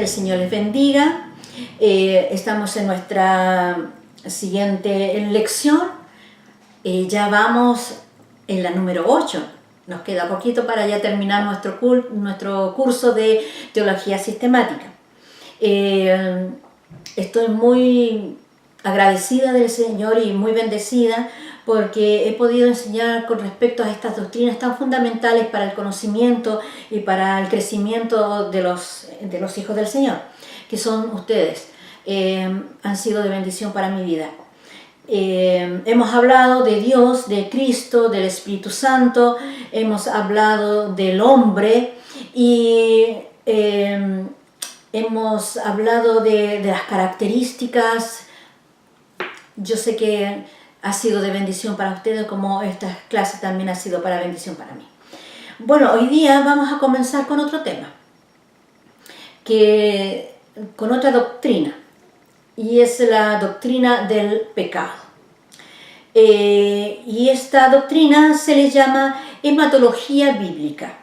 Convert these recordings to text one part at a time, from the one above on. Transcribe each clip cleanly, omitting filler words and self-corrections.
Señor les bendiga. Estamos en nuestra siguiente lección. Ya vamos en la número 8. Nos queda poquito para ya terminar nuestro curso de Teología Sistemática. Estoy muy agradecida del Señor y muy bendecida porque he podido enseñar con respecto a estas doctrinas tan fundamentales para el conocimiento y para el crecimiento de los hijos del Señor, que son ustedes. Han sido de bendición para mi vida. Hemos hablado de Dios, de Cristo, del Espíritu Santo, hemos hablado del hombre y hemos hablado de las características. Yo sé que ha sido de bendición para ustedes, como esta clase también ha sido para bendición para mí. Bueno, hoy día vamos a comenzar con otro tema, con otra doctrina, y es la doctrina del pecado. Y esta doctrina se le llama hematología bíblica.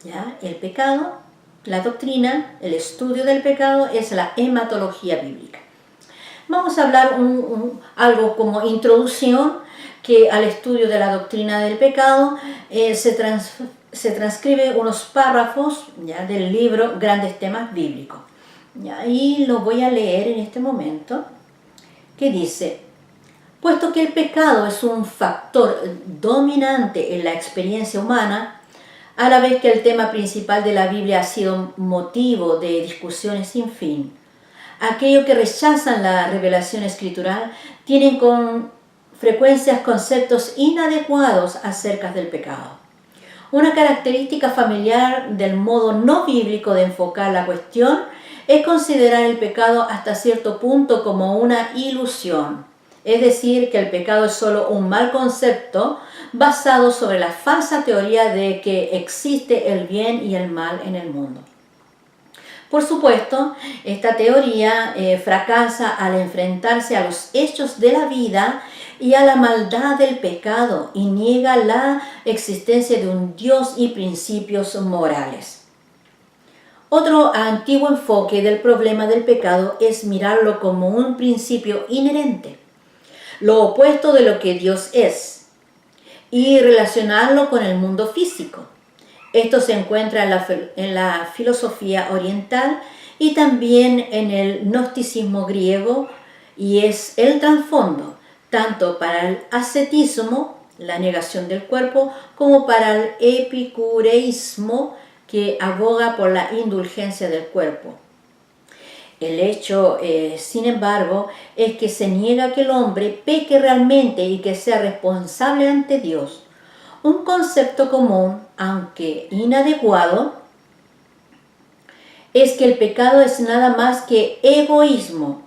¿Ya? El pecado, la doctrina, el estudio del pecado es la hematología bíblica. Vamos a hablar algo como introducción, que al estudio de la doctrina del pecado se transcribe unos párrafos, ¿ya?, del libro Grandes Temas Bíblicos. ¿Ya? Y lo voy a leer en este momento, que dice: puesto que el pecado es un factor dominante en la experiencia humana, a la vez que el tema principal de la Biblia ha sido motivo de discusiones sin fin, aquellos que rechazan la revelación escritural tienen con frecuencia conceptos inadecuados acerca del pecado. Una característica familiar del modo no bíblico de enfocar la cuestión es considerar el pecado hasta cierto punto como una ilusión, es decir, que el pecado es solo un mal concepto basado sobre la falsa teoría de que existe el bien y el mal en el mundo. Por supuesto, esta teoría fracasa al enfrentarse a los hechos de la vida y a la maldad del pecado y niega la existencia de un Dios y principios morales. Otro antiguo enfoque del problema del pecado es mirarlo como un principio inherente, lo opuesto de lo que Dios es, y relacionarlo con el mundo físico. Esto se encuentra en la filosofía oriental y también en el gnosticismo griego, y es el trasfondo tanto para el ascetismo, la negación del cuerpo, como para el epicureísmo, que aboga por la indulgencia del cuerpo. El hecho, sin embargo, es que se niega que el hombre peque realmente y que sea responsable ante Dios. Un concepto común, aunque inadecuado, es que el pecado es nada más que egoísmo.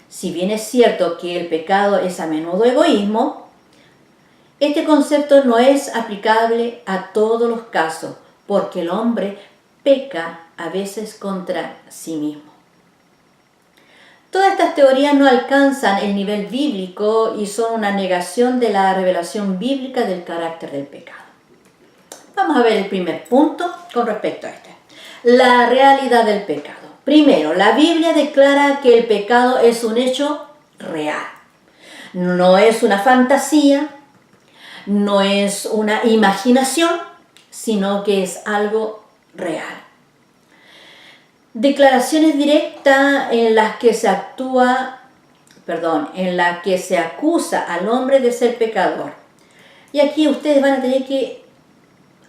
Si bien es cierto que el pecado es a menudo egoísmo, este concepto no es aplicable a todos los casos, porque el hombre peca a veces contra sí mismo. Todas estas teorías no alcanzan el nivel bíblico y son una negación de la revelación bíblica del carácter del pecado. Vamos a ver el primer punto con respecto a este. La realidad del pecado. Primero, la Biblia declara que el pecado es un hecho real. No es una fantasía, no es una imaginación, sino que es algo real. Declaraciones directas en las que se acusa al hombre de ser pecador. Y aquí ustedes van a tener que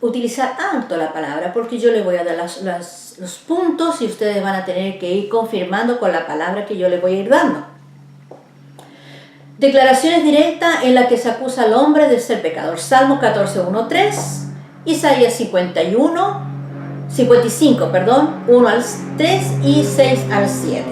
utilizar alto la palabra, porque yo les voy a dar los puntos y ustedes van a tener que ir confirmando con la palabra que yo les voy a ir dando. Declaraciones directas en las que se acusa al hombre de ser pecador. Salmo 14, 1, 3, Isaías 55, 1 al 3 y 6 al 7.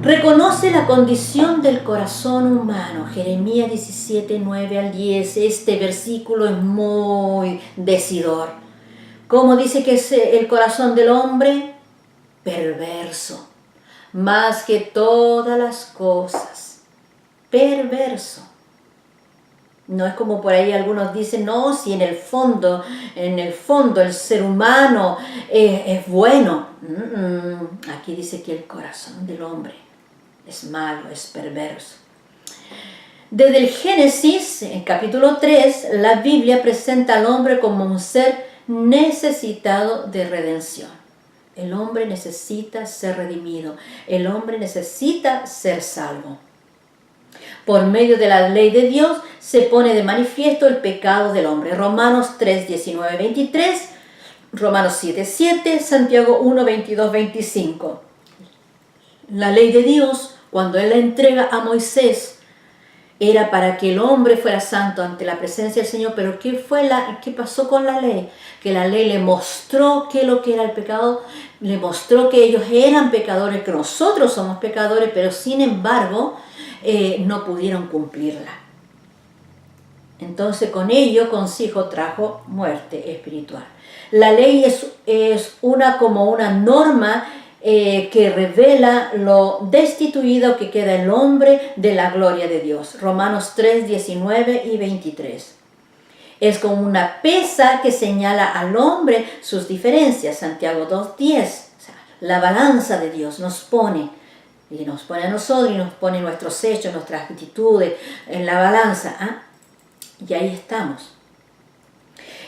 Reconoce la condición del corazón humano. Jeremías 17, 9 al 10. Este versículo es muy decidor. ¿Cómo dice que es el corazón del hombre? Perverso, más que todas las cosas. Perverso. No es como por ahí algunos dicen, no, si en el fondo el ser humano es bueno. Aquí dice que el corazón del hombre es malo, es perverso. Desde el Génesis, en capítulo 3, la Biblia presenta al hombre como un ser necesitado de redención. El hombre necesita ser redimido. El hombre necesita ser salvo. Por medio de la ley de Dios se pone de manifiesto el pecado del hombre. Romanos 3, 19, 23, Romanos 7, 7, Santiago 1, 22, 25. La ley de Dios, cuando Él la entrega a Moisés, era para que el hombre fuera santo ante la presencia del Señor. Pero ¿qué pasó con la ley? Que la ley le mostró qué es lo que era el pecado, le mostró que ellos eran pecadores, que nosotros somos pecadores, pero sin embargo no pudieron cumplirla. Entonces con ello consigo trajo muerte espiritual. La ley es como una norma que revela lo destituido que queda el hombre de la gloria de Dios. Romanos 3, 19 y 23. Es como una pesa que señala al hombre sus diferencias. Santiago 2, 10. O sea, la balanza de Dios nos pone a nosotros y nos pone nuestros hechos, nuestras actitudes en la balanza. Y ahí estamos.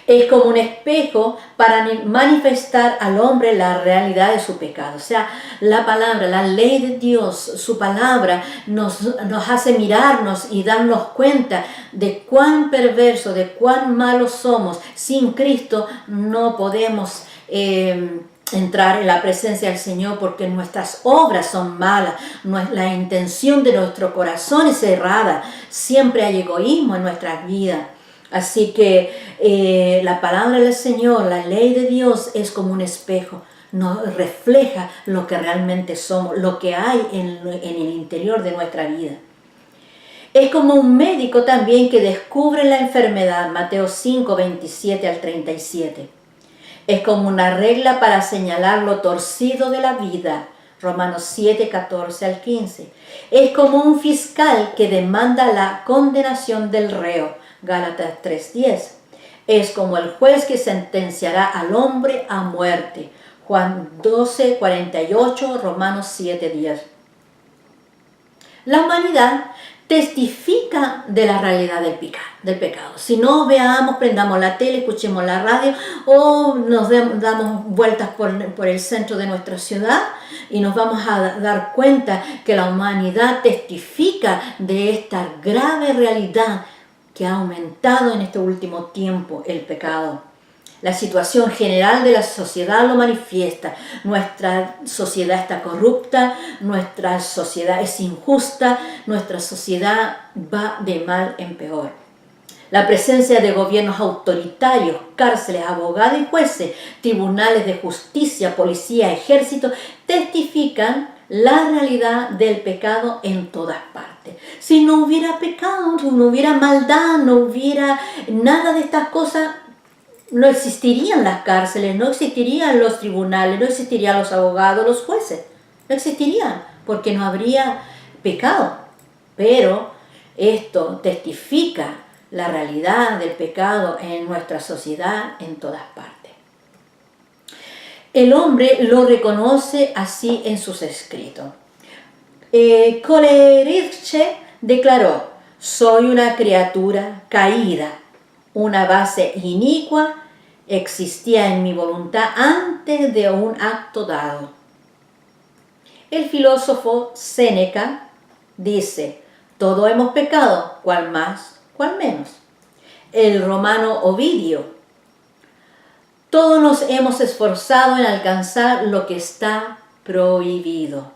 Es como un espejo para manifestar al hombre la realidad de su pecado. O sea, la palabra, la ley de Dios, su palabra nos hace mirarnos y darnos cuenta de cuán perverso, de cuán malos somos. Sin Cristo no podemos entrar en la presencia del Señor porque nuestras obras son malas, la intención de nuestro corazón es errada, siempre hay egoísmo en nuestras vidas. Así que la palabra del Señor, la ley de Dios es como un espejo, nos refleja lo que realmente somos, lo que hay en el interior de nuestra vida. Es como un médico también que descubre la enfermedad, Mateo 5, 27 al 37. Es como una regla para señalar lo torcido de la vida, Romanos 7, 14 al 15. Es como un fiscal que demanda la condenación del reo, Gálatas 3, 10. Es como el juez que sentenciará al hombre a muerte, Juan 12, 48, Romanos 7, 10. La humanidad testifica de la realidad del pecado. Si no veamos, prendamos la tele, escuchemos la radio o nos damos vueltas por el centro de nuestra ciudad y nos vamos a dar cuenta que la humanidad testifica de esta grave realidad que ha aumentado en este último tiempo el pecado. La situación general de la sociedad lo manifiesta. Nuestra sociedad está corrupta, nuestra sociedad es injusta, nuestra sociedad va de mal en peor. La presencia de gobiernos autoritarios, cárceles, abogados y jueces, tribunales de justicia, policía, ejército, testifican la realidad del pecado en todas partes. Si no hubiera pecado, no hubiera maldad, no hubiera nada de estas cosas, no existirían las cárceles, no existirían los tribunales, no existirían los abogados, los jueces. No existirían porque no habría pecado. Pero esto testifica la realidad del pecado en nuestra sociedad en todas partes. El hombre lo reconoce así en sus escritos. Coleridge declaró: soy una criatura caída, una base inicua existía en mi voluntad antes de un acto dado. El filósofo Séneca dice: todos hemos pecado, cual más, cual menos. El romano Ovidio: todos nos hemos esforzado en alcanzar lo que está prohibido.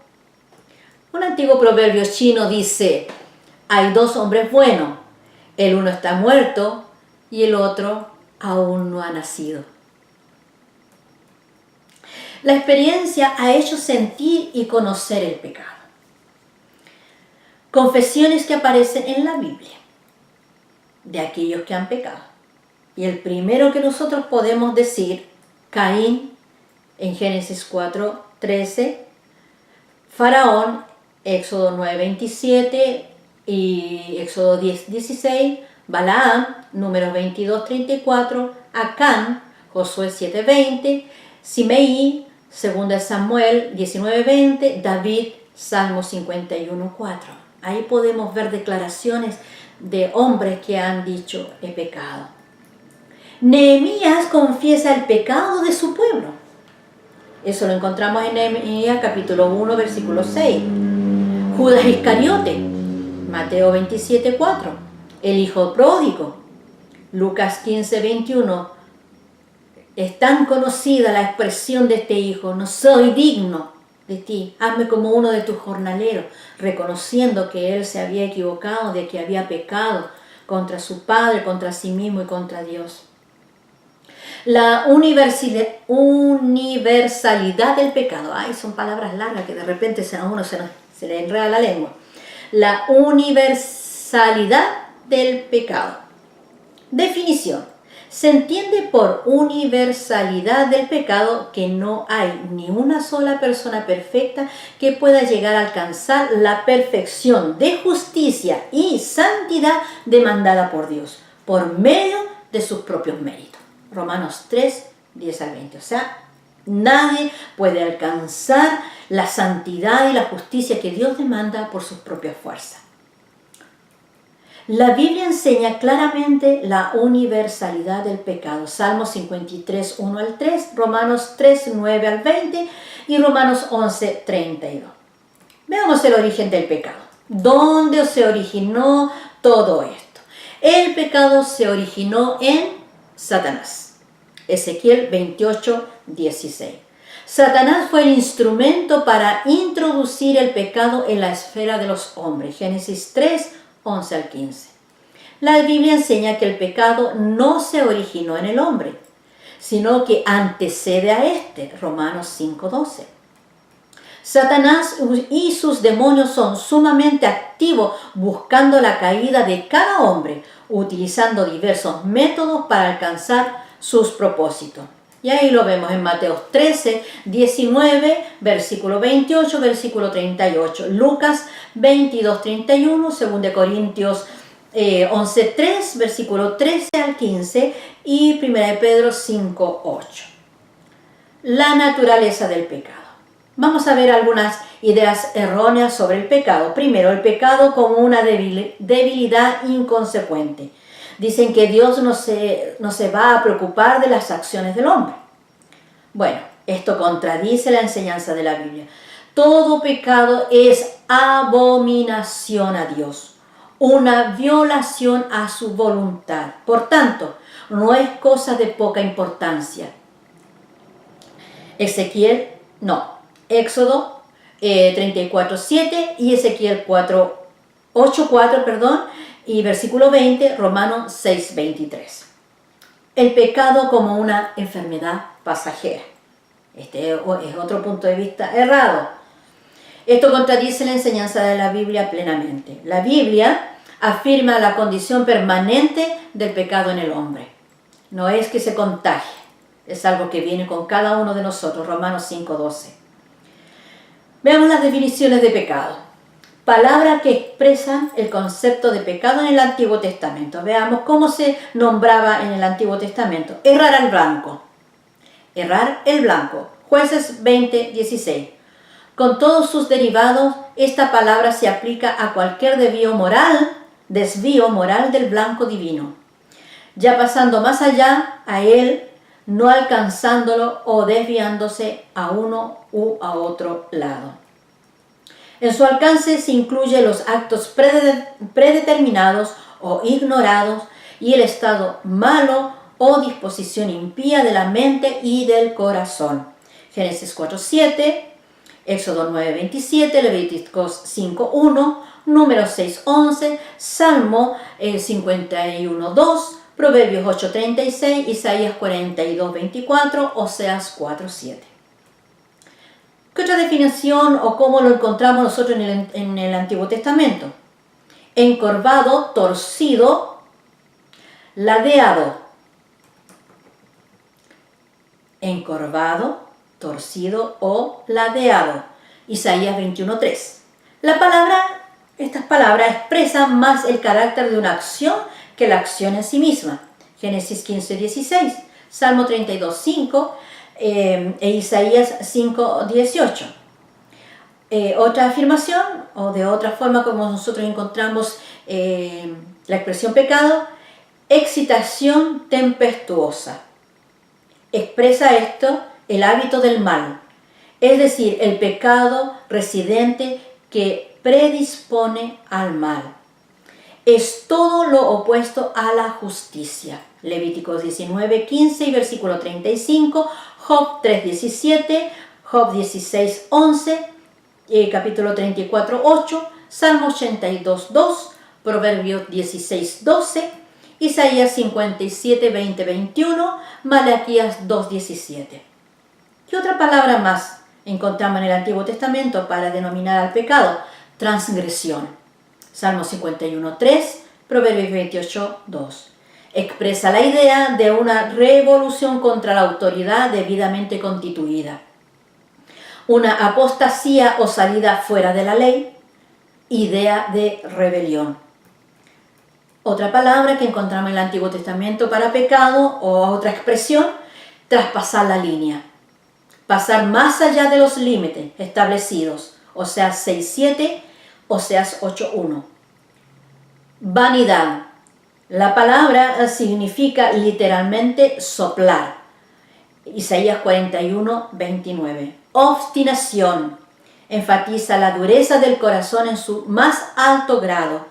Un antiguo proverbio chino dice: hay dos hombres buenos, el uno está muerto y el otro aún no ha nacido. La experiencia ha hecho sentir y conocer el pecado. Confesiones que aparecen en la Biblia de aquellos que han pecado. Y el primero que nosotros podemos decir, Caín, en Génesis 4, 13, Faraón, Éxodo 9, 27 y Éxodo 10, 16, Balaam, Números 22:34, Acán, Josué 7:20, Simei, 2 Samuel 19:20, David, Salmo 51:4. Ahí podemos ver declaraciones de hombres que han dicho: he pecado. Nehemías confiesa el pecado de su pueblo. Eso lo encontramos en Nehemías capítulo 1, versículo 6. Judas Iscariote, Mateo 27:4. El hijo pródigo, Lucas 15:21. Es tan conocida la expresión de este hijo: no soy digno de ti, hazme como uno de tus jornaleros, reconociendo que él se había equivocado, de que había pecado contra su padre, contra sí mismo y contra Dios. La universalidad del pecado. Ay, son palabras largas que de repente a uno se le enreda la lengua. La universalidad del pecado. Definición. Se entiende por universalidad del pecado que no hay ni una sola persona perfecta que pueda llegar a alcanzar la perfección de justicia y santidad demandada por Dios, por medio de sus propios méritos. Romanos 3, 10 al 20. O sea, nadie puede alcanzar la santidad y la justicia que Dios demanda por sus propias fuerzas. La Biblia enseña claramente la universalidad del pecado. Salmos 53, 1 al 3, Romanos 3, 9 al 20 y Romanos 11, 32. Veamos el origen del pecado. ¿Dónde se originó todo esto? El pecado se originó en Satanás. Ezequiel 28, 16. Satanás fue el instrumento para introducir el pecado en la esfera de los hombres. Génesis 3, 11 al 15. La Biblia enseña que el pecado no se originó en el hombre, sino que antecede a este. Romanos 5, 12. Satanás y sus demonios son sumamente activos buscando la caída de cada hombre, utilizando diversos métodos para alcanzar sus propósitos. Y ahí lo vemos en Mateo 13, 19, versículo 28, versículo 38. Lucas 22, 31, 2 Corintios 11, 3, versículo 13 al 15 y 1 Pedro 5, 8. La naturaleza del pecado. Vamos a ver algunas ideas erróneas sobre el pecado. Primero, el pecado como una debilidad inconsecuente. Dicen que Dios no se va a preocupar de las acciones del hombre. Bueno, esto contradice la enseñanza de la Biblia. Todo pecado es abominación a Dios, una violación a su voluntad. Por tanto, no es cosa de poca importancia. Éxodo 34:7 y Ezequiel 8:4, y versículo 20, Romanos 6:23. El pecado como una enfermedad pasajera. Este es otro punto de vista errado. Esto contradice la enseñanza de la Biblia plenamente. La Biblia afirma la condición permanente del pecado en el hombre. No es que se contagie, es algo que viene con cada uno de nosotros. Romanos 5:12. Veamos las definiciones de pecado. Palabras que expresan el concepto de pecado en el Antiguo Testamento. Veamos cómo se nombraba en el Antiguo Testamento. Errar al blanco. Errar el blanco. Jueces 20:16. Con todos sus derivados, esta palabra se aplica a cualquier desvío moral del blanco divino, ya pasando más allá a él, no alcanzándolo o desviándose a uno u a otro lado. En su alcance se incluyen los actos predeterminados o ignorados y el estado malo o disposición impía de la mente y del corazón. Génesis 4:7, Éxodo 9:27, Levíticos 5:1, Números 6:11, Salmo 51:2, Proverbios 8:36, Isaías 42:24, Oseas 4:7. ¿Qué otra definición o cómo lo encontramos nosotros en el Antiguo Testamento? Encorvado, torcido, ladeado. Encorvado, torcido o ladeado. Isaías 21:3. Estas palabras expresan más el carácter de una acción que la acción en sí misma. Génesis 15:16, Salmo 32:5 e Isaías 5:18. Otra afirmación, o de otra forma como nosotros encontramos la expresión pecado, excitación tempestuosa. Expresa esto el hábito del mal, es decir, el pecado residente que predispone al mal. Es todo lo opuesto a la justicia. Levíticos 19:15 y versículo 35, Job 3:17, Job 16:11, capítulo 34:8, Salmo 82:2, Proverbios 16:12, Isaías 57:20-21, Malaquías 2:17. ¿Qué otra palabra más encontramos en el Antiguo Testamento para denominar al pecado? Transgresión. Salmo 51:3, Proverbios 28:2. Expresa la idea de una revolución contra la autoridad debidamente constituida, una apostasía o salida fuera de la ley, idea de rebelión. Otra palabra que encontramos en el Antiguo Testamento para pecado, o otra expresión, traspasar la línea, pasar más allá de los límites establecidos, Oseas 6:7, Oseas 8:1. Vanidad. La palabra significa literalmente soplar. Isaías 41:29. Obstinación. Enfatiza la dureza del corazón en su más alto grado.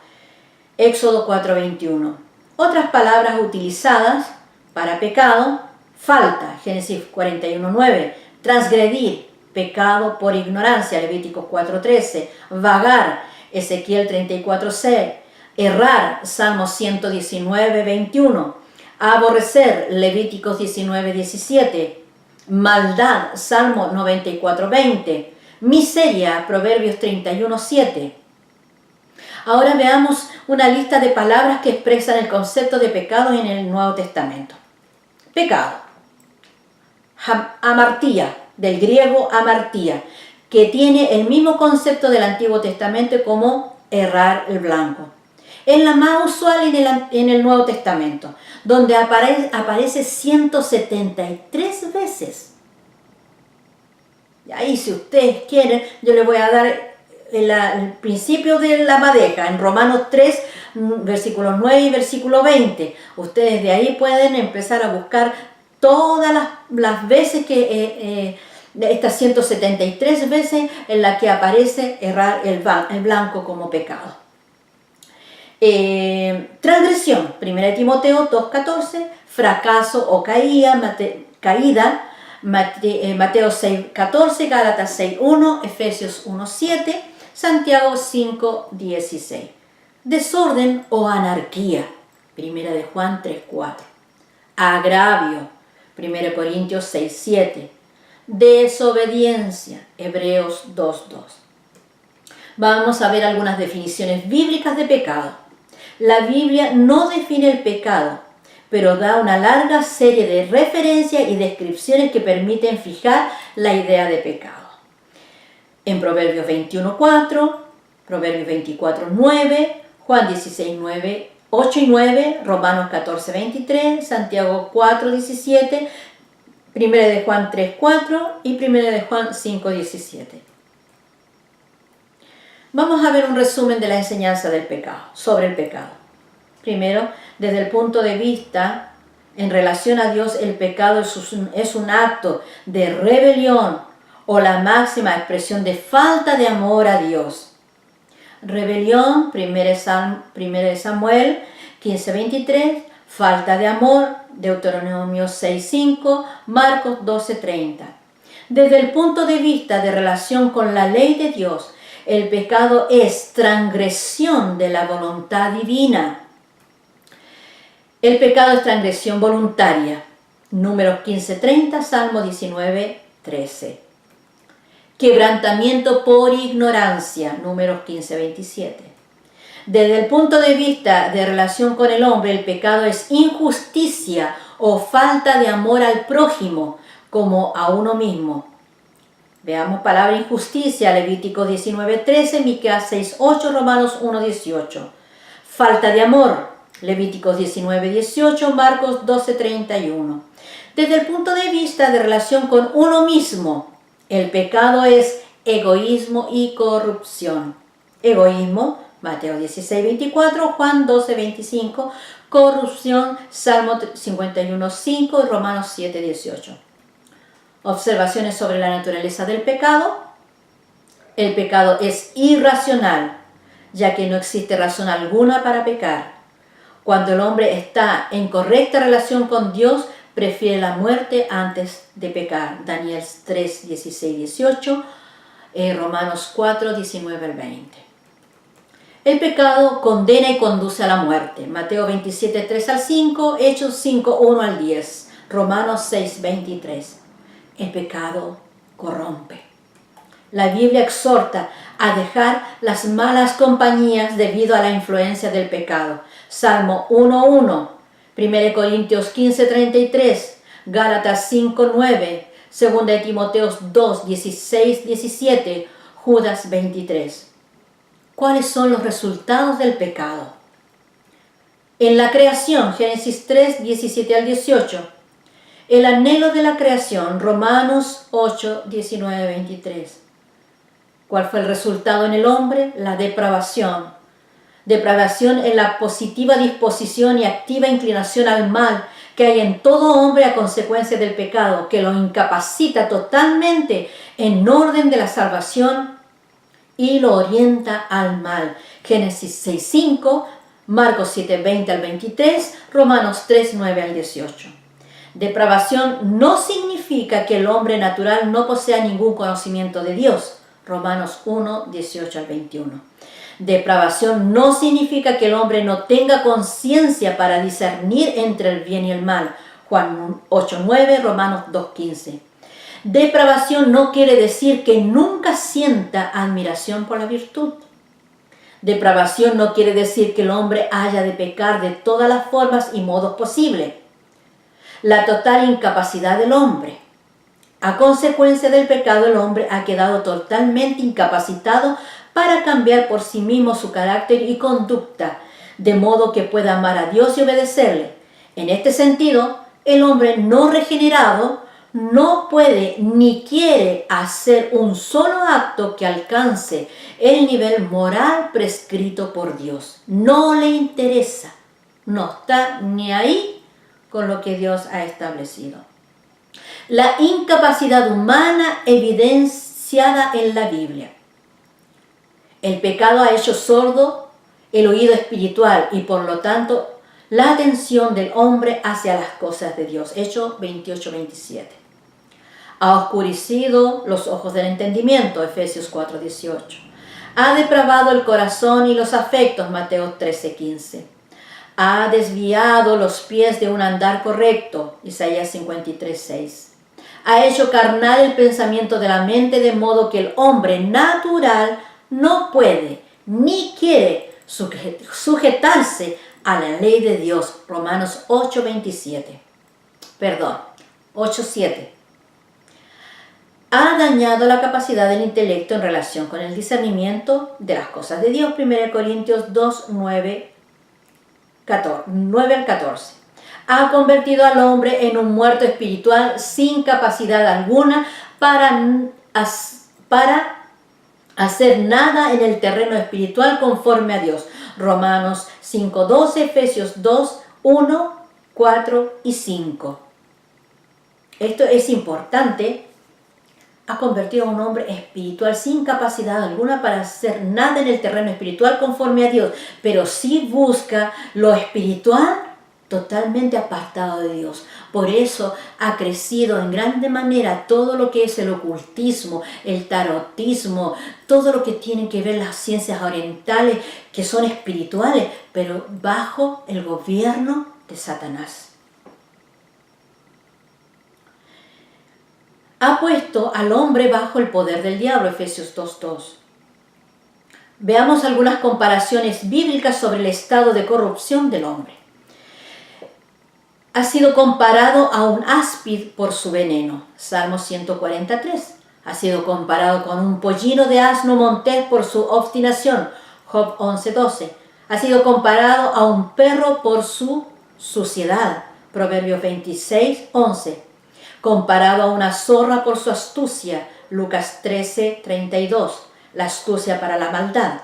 Éxodo 4:21. Otras palabras utilizadas para pecado: falta, Génesis 41:9. Transgredir, pecado por ignorancia, Levíticos 4:13. Vagar, Ezequiel 34:6. Errar, Salmo 119:21. Aborrecer, Levíticos 19:17. Maldad, Salmo 94:20. Miseria, Proverbios 31:7. Ahora veamos una lista de palabras que expresan el concepto de pecado en el Nuevo Testamento. Pecado. Amartía, del griego amartía, que tiene el mismo concepto del Antiguo Testamento como errar el blanco. Es la más usual en el Nuevo Testamento, donde aparece 173 veces. Y ahí, si ustedes quieren, yo les voy a dar el principio de la madeja en Romanos 3, versículos 9 y versículo 20. Ustedes de ahí pueden empezar a buscar todas las veces que estas 173 veces en las que aparece errar el blanco como pecado. Transgresión, 1 Timoteo 2:14, fracaso o caída, Mateo 6:14, Gálatas 6:1, Efesios 1:7, Santiago 5:16. Desorden o anarquía, 1 de Juan 3:4. Agravio, 1 Corintios 6:7. Desobediencia, Hebreos 2:2. Vamos a ver algunas definiciones bíblicas de pecado. La Biblia no define el pecado, pero da una larga serie de referencias y descripciones que permiten fijar la idea de pecado. En Proverbios 21:4, Proverbios 24:9, Juan 16:9, 8 y 9, Romanos 14:23, Santiago 4:17, 1 de Juan 3:4 y 1 de Juan 5:17. Vamos a ver un resumen de la enseñanza del pecado, sobre el pecado. Primero, desde el punto de vista en relación a Dios, el pecado es un acto de rebelión o la máxima expresión de falta de amor a Dios. Rebelión, 1 Samuel 15:23, falta de amor, Deuteronomio 6:5, Marcos 12:30. Desde el punto de vista de relación con la ley de Dios, el pecado es transgresión de la voluntad divina. El pecado es transgresión voluntaria. Números 15:30, Salmo 19:13. Quebrantamiento por ignorancia. Números 15:27. Desde el punto de vista de relación con el hombre, el pecado es injusticia o falta de amor al prójimo como a uno mismo. Veamos palabra injusticia, Levíticos 19:13, Miqueas 6:8, Romanos 1:18. Falta de amor, Levíticos 19:18, Marcos 12:31. Desde el punto de vista de relación con uno mismo, el pecado es egoísmo y corrupción. Egoísmo, Mateo 16:24, Juan 12:25, corrupción, Salmo 51:5 y Romanos 7:18. Observaciones sobre la naturaleza del pecado. El pecado es irracional, ya que no existe razón alguna para pecar. Cuando el hombre está en correcta relación con Dios, prefiere la muerte antes de pecar. Daniel 3:16-18, Romanos 4:19-20. El pecado condena y conduce a la muerte. Mateo 27:3-5, Hechos 5:1-10, Romanos 6:23. El pecado corrompe. La Biblia exhorta a dejar las malas compañías debido a la influencia del pecado. Salmo 1:1, 1 Corintios 15:33, Gálatas 5:9, 2 Timoteo 2:16-17, Judas 23. ¿Cuáles son los resultados del pecado? En la creación, Génesis 3:17-18. El anhelo de la creación, Romanos 8:19-23. ¿Cuál fue el resultado en el hombre? La depravación. Depravación en la positiva disposición y activa inclinación al mal que hay en todo hombre a consecuencia del pecado, que lo incapacita totalmente en orden de la salvación y lo orienta al mal. Génesis 6:5, Marcos 7:20-23, Romanos 3:9-18. Depravación no significa que el hombre natural no posea ningún conocimiento de Dios. Romanos 1:18-21. Depravación no significa que el hombre no tenga conciencia para discernir entre el bien y el mal. Juan 8:9, Romanos 2:15. Depravación no quiere decir que nunca sienta admiración por la virtud. Depravación no quiere decir que el hombre haya de pecar de todas las formas y modos posibles. La total incapacidad del hombre. A consecuencia del pecado, el hombre ha quedado totalmente incapacitado para cambiar por sí mismo su carácter y conducta, de modo que pueda amar a Dios y obedecerle. En este sentido, el hombre no regenerado no puede ni quiere hacer un solo acto que alcance el nivel moral prescrito por Dios. No le interesa, no está ni ahí con lo que Dios ha establecido. La incapacidad humana evidenciada en la Biblia. El pecado ha hecho sordo el oído espiritual y por lo tanto la atención del hombre hacia las cosas de Dios. Hechos 28-27. Ha oscurecido los ojos del entendimiento. Efesios 4:18. Ha depravado el corazón y los afectos. Mateo 13:15. Ha desviado los pies de un andar correcto. Isaías 53:6. Ha hecho carnal el pensamiento de la mente, de modo que el hombre natural no puede ni quiere sujetarse a la ley de Dios. Romanos 8:27. 8:7. Ha dañado la capacidad del intelecto en relación con el discernimiento de las cosas de Dios. 1 Corintios 2, 9 al 14. Ha convertido al hombre en un muerto espiritual sin capacidad alguna para hacer nada en el terreno espiritual conforme a Dios. Romanos 5:12, Efesios 2, 1, 4 y 5. Esto es importante. Ha convertido a un hombre espiritual sin capacidad alguna para hacer nada en el terreno espiritual conforme a Dios, pero sí busca lo espiritual totalmente apartado de Dios. Por eso ha crecido en grande manera todo lo que es el ocultismo, el tarotismo, todo lo que tiene que ver las ciencias orientales que son espirituales, pero bajo el gobierno de Satanás. Ha puesto al hombre bajo el poder del diablo, Efesios 2:2. Veamos algunas comparaciones bíblicas sobre el estado de corrupción del hombre. Ha sido comparado a un áspid por su veneno, Salmo 143. Ha sido comparado con un pollino de asno montés por su obstinación, Job 11:12. Ha sido comparado a un perro por su suciedad. Proverbios 26, 11. Comparado a una zorra por su astucia. Lucas 13, 32. La astucia para la maldad.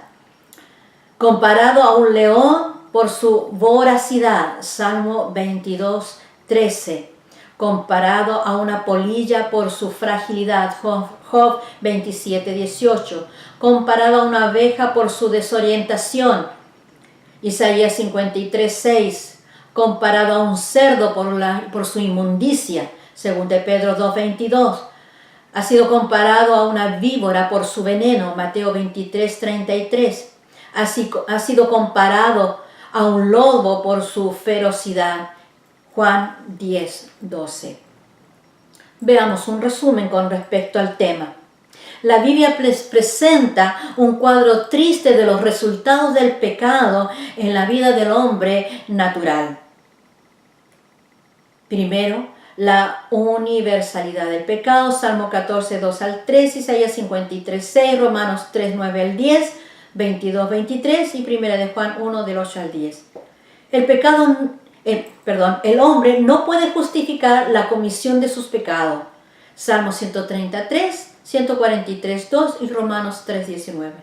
Comparado a un león por su voracidad. Salmo 22, 13. Comparado a una polilla por su fragilidad. Job 27, 18. Comparado a una abeja por su desorientación. Isaías 53, 6. Comparado a un cerdo por su inmundicia. Según de Pedro 2, 22. Ha sido comparado a una víbora por su veneno. Mateo 23, 33. Ha sido comparado a un lobo por su ferocidad. Juan 10, 12. Veamos un resumen con respecto al tema. La Biblia presenta un cuadro triste de los resultados del pecado en la vida del hombre natural. Primero, la universalidad del pecado, Salmo 14, 2 al 3, Isaías 53, 6, Romanos 3, 9 al 10, 22, 23 y 1 de Juan 1, del 8 al 10. El hombre no puede justificar la comisión de sus pecados. Salmo 133, 143, 2 y Romanos 3, 19.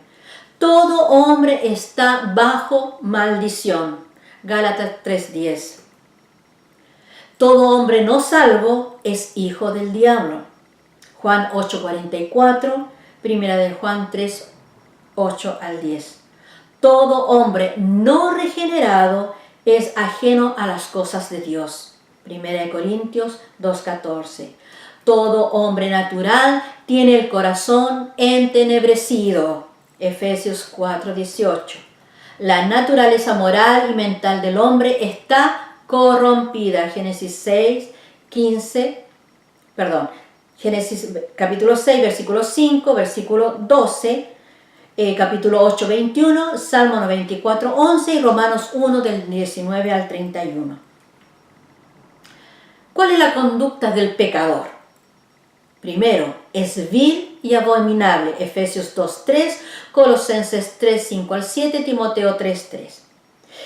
Todo hombre está bajo maldición. Gálatas 3, 10. Todo hombre no salvo es hijo del diablo. Juan 8, 44, 1 de Juan 3, 8 al 10. Todo hombre no regenerado es ajeno a las cosas de Dios. 1 Corintios 2:14. Todo hombre natural tiene el corazón entenebrecido. Efesios 4:18. La naturaleza moral y mental del hombre está corrompida. Génesis capítulo 6, versículo 5, versículo 12, capítulo 8, 21, Salmo 94, 11 y Romanos 1 del 19 al 31. ¿Cuál es la conducta del pecador? Primero, es vil y abominable. Efesios 2, 3, Colosenses 3, 5 al 7, Timoteo 3, 3.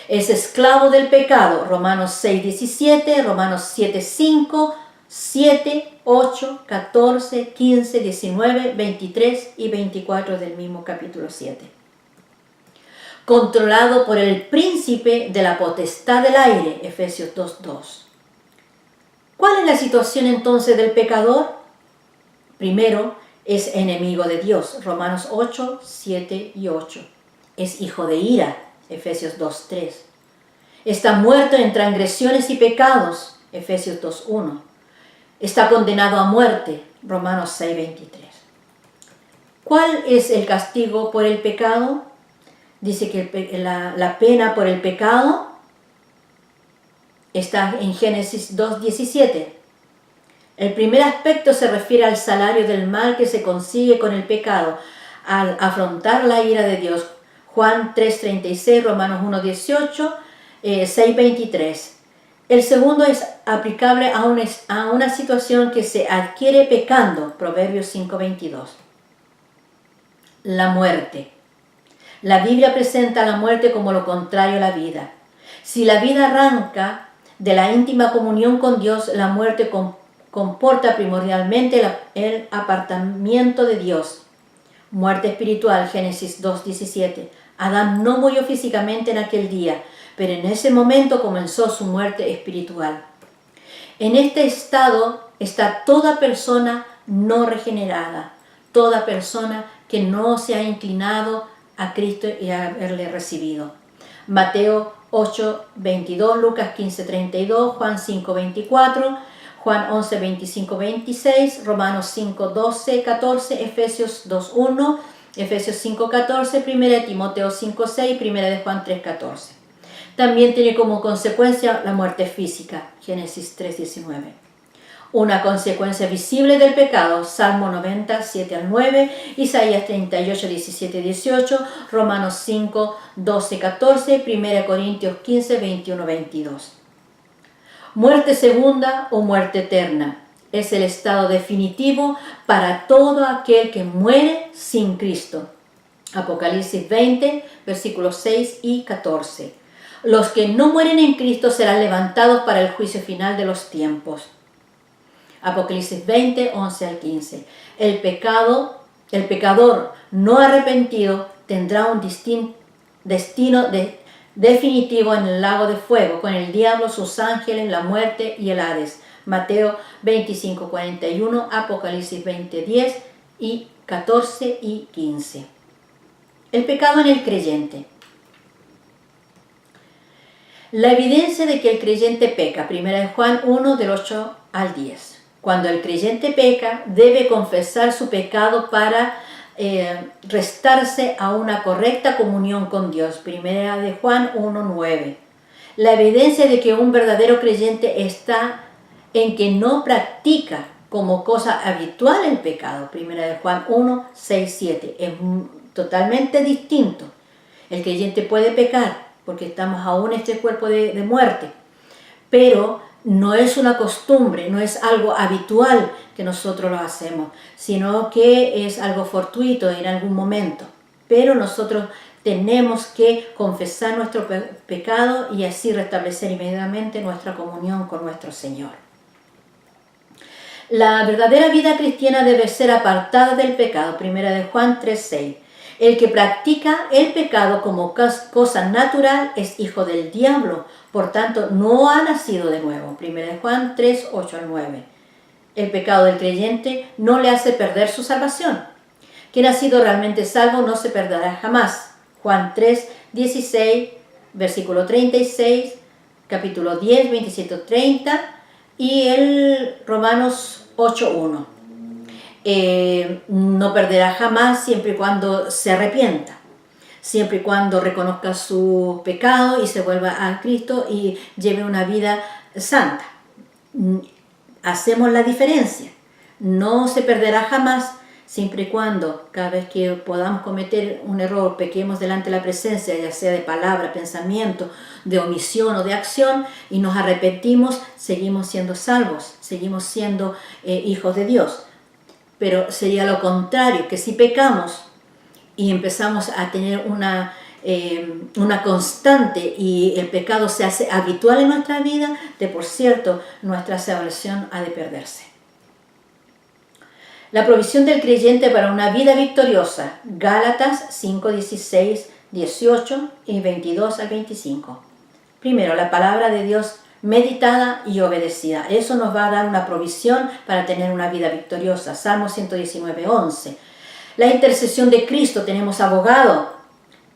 Es esclavo del pecado. Romanos 6, 17, Romanos 7, 5, 7, 8, 14, 15, 19, 23 y 24 del mismo capítulo 7. Controlado por el príncipe de la potestad del aire. Efesios 2, 2. ¿Cuál es la situación entonces del pecador? Primero, es enemigo de Dios. Romanos 8, 7 y 8. Es hijo de ira. Efesios 2, 3. Está muerto en transgresiones y pecados. Efesios 2, 1. Está condenado a muerte. Romanos 6, 23. ¿Cuál es el castigo por el pecado? Dice que la pena por el pecado está en Génesis 2, 17. El primer aspecto se refiere al salario del mal que se consigue con el pecado al afrontar la ira de Dios. Juan 3:36, Romanos 1:18, 6:23. El segundo es aplicable a una situación que se adquiere pecando. Proverbios 5:22. La muerte. La Biblia presenta la muerte como lo contrario a la vida. Si la vida arranca de la íntima comunión con Dios, la muerte comporta primordialmente el apartamiento de Dios. Muerte espiritual, Génesis 2:17. Adán no murió físicamente en aquel día, pero en ese momento comenzó su muerte espiritual. En este estado está toda persona no regenerada, toda persona que no se ha inclinado a Cristo y a haberle recibido. Mateo 8:22, Lucas 15:32, Juan 5:24, Juan 11:25, 26, Romanos 5:12, 14, Efesios 2:1, Efesios 5:14, 1 Timoteo 5:6, 1 de Juan 3:14. También tiene como consecuencia la muerte física, Génesis 3:19. Una consecuencia visible del pecado, Salmo 90, 7 al 9, Isaías 38, 17, 18, Romanos 5, 12, 14, 1 Corintios 15, 21, 22. Muerte segunda o muerte eterna es el estado definitivo para todo aquel que muere sin Cristo. Apocalipsis 20, versículos 6 y 14. Los que no mueren en Cristo serán levantados para el juicio final de los tiempos. Apocalipsis 20, 11 al 15. El pecador no arrepentido tendrá un destino definitivo en el lago de fuego, con el diablo, sus ángeles, la muerte y el Hades. Mateo 25, 41, Apocalipsis 20, 10 y 14 y 15. El pecado en el creyente. La evidencia de que el creyente peca, 1 Juan 1, del 8 al 10. Cuando el creyente peca, debe confesar su pecado para restarse a una correcta comunión con Dios, 1 Juan 1, 9. La evidencia de que un verdadero creyente está en que no practica como cosa habitual el pecado, 1 Juan 1, 6, 7. Es totalmente distinto. El creyente puede pecar porque estamos aún en este cuerpo de muerte, pero no es una costumbre, no es algo habitual que nosotros lo hacemos, sino que es algo fortuito en algún momento. Pero nosotros tenemos que confesar nuestro pecado y así restablecer inmediatamente nuestra comunión con nuestro Señor. La verdadera vida cristiana debe ser apartada del pecado, 1 Juan 3, 6. El que practica el pecado como cosa natural es hijo del diablo, por tanto no ha nacido de nuevo, 1 Juan 3, 8 al 9. El pecado del creyente no le hace perder su salvación. Quien ha sido realmente salvo no se perderá jamás. Juan 3, 16, versículo 36, capítulo 10, 27, 30 y el Romanos 8, 1. No perderá jamás siempre y cuando se arrepienta, siempre y cuando reconozca su pecado y se vuelva a Cristo y lleve una vida santa. Hacemos la diferencia. No se perderá jamás siempre y cuando cada vez que podamos cometer un error, pequemos delante de la presencia, ya sea de palabra, pensamiento, de omisión o de acción, y nos arrepentimos, seguimos siendo salvos, seguimos siendo hijos de Dios. Pero sería lo contrario, que si pecamos y empezamos a tener una constante y el pecado se hace habitual en nuestra vida, de por cierto, nuestra salvación ha de perderse. La provisión del creyente para una vida victoriosa, Gálatas 5, 16, 18 y 22 al 25. Primero, la palabra de Dios meditada y obedecida. Eso nos va a dar una provisión para tener una vida victoriosa. Salmo 119, 11. La intercesión de Cristo, tenemos abogado.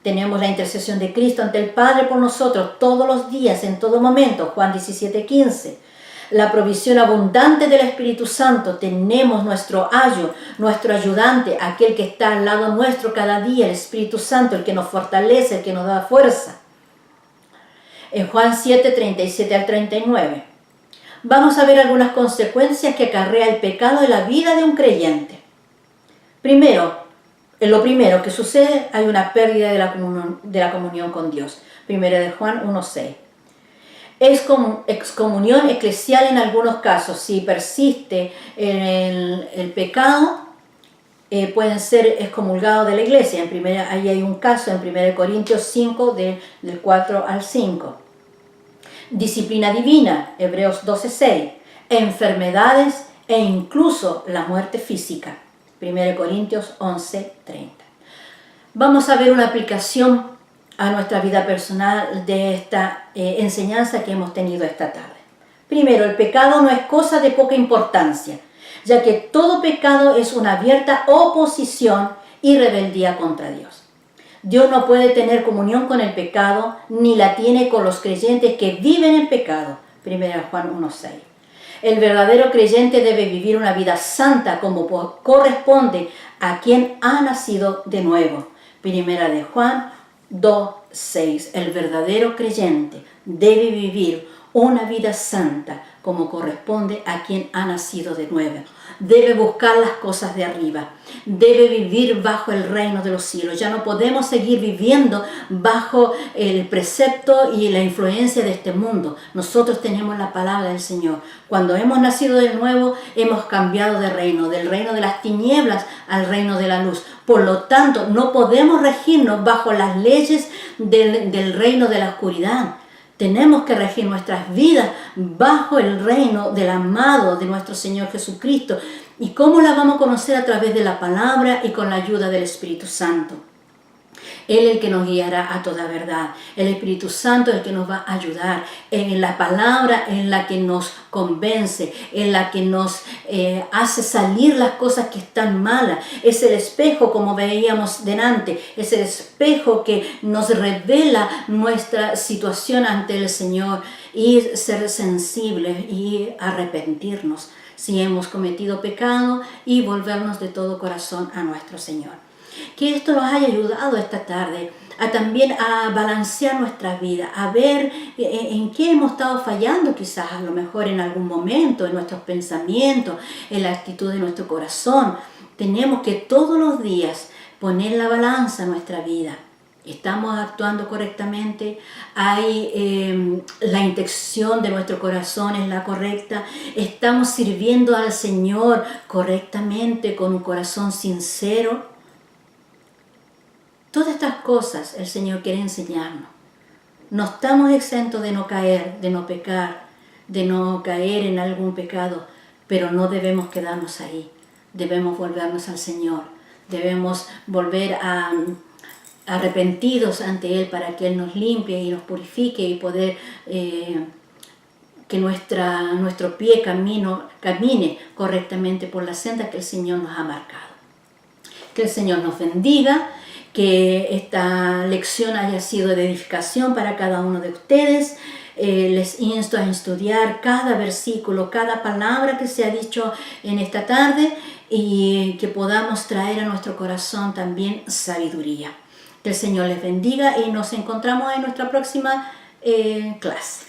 Tenemos la intercesión de Cristo ante el Padre por nosotros todos los días, en todo momento. Juan 17, 15. La provisión abundante del Espíritu Santo. Tenemos nuestro ayo, nuestro ayudante, aquel que está al lado nuestro cada día, el Espíritu Santo, el que nos fortalece, el que nos da fuerza. En Juan 7, 37 al 39. Vamos a ver algunas consecuencias que acarrea el pecado en la vida de un creyente. Lo primero que sucede, hay una pérdida de la comunión con Dios. 1 Juan 1, 6. Excomunión eclesial en algunos casos. Si persiste en el pecado, pueden ser excomulgados de la iglesia. Ahí hay un caso en 1 Corintios 5, del 4 al 5. Disciplina divina, Hebreos 12, 6. Enfermedades e incluso la muerte física, 1 Corintios 11, 30. Vamos a ver una aplicación a nuestra vida personal de esta enseñanza que hemos tenido esta tarde. Primero, el pecado no es cosa de poca importancia, ya que todo pecado es una abierta oposición y rebeldía contra Dios. Dios no puede tener comunión con el pecado, ni la tiene con los creyentes que viven en pecado. 1 Juan 1, 6. El verdadero creyente debe vivir una vida santa como corresponde a quien ha nacido de nuevo. 1 Juan 2, 6. El verdadero creyente debe vivir una vida santa como corresponde a quien ha nacido de nuevo. Debe buscar las cosas de arriba. Debe vivir bajo el reino de los cielos. Ya no podemos seguir viviendo bajo el precepto y la influencia de este mundo. Nosotros tenemos la palabra del Señor. Cuando hemos nacido de nuevo, hemos cambiado de reino, del reino de las tinieblas al reino de la luz. Por lo tanto, no podemos regirnos bajo las leyes del reino de la oscuridad. Tenemos que regir nuestras vidas bajo el reino del amado de nuestro Señor Jesucristo. ¿Y cómo la vamos a conocer? A través de la palabra y con la ayuda del Espíritu Santo. Él es el que nos guiará a toda verdad. El Espíritu Santo es el que nos va a ayudar. En la palabra en la que nos convence, en la que nos hace salir las cosas que están malas. Es el espejo, como veíamos delante, es el espejo que nos revela nuestra situación ante el Señor y ser sensibles y arrepentirnos si hemos cometido pecado y volvernos de todo corazón a nuestro Señor. Que esto nos haya ayudado esta tarde a también a balancear nuestra vida, a ver en qué hemos estado fallando quizás a lo mejor en algún momento, en nuestros pensamientos, en la actitud de nuestro corazón. Tenemos que todos los días poner la balanza en nuestra vida. ¿Estamos actuando correctamente? ¿Hay la intención de nuestro corazón es la correcta? ¿Estamos sirviendo al Señor correctamente con un corazón sincero? Todas estas cosas el Señor quiere enseñarnos. No estamos exentos de no caer, de no pecar, de no caer en algún pecado, pero no debemos quedarnos ahí. Debemos volvernos al Señor. Debemos volver arrepentidos ante Él para que Él nos limpie y nos purifique y poder que nuestro pie camine correctamente por la senda que el Señor nos ha marcado. Que el Señor nos bendiga. Que esta lección haya sido de edificación para cada uno de ustedes. Les insto a estudiar cada versículo, cada palabra que se ha dicho en esta tarde y que podamos traer a nuestro corazón también sabiduría. Que el Señor les bendiga y nos encontramos en nuestra próxima clase.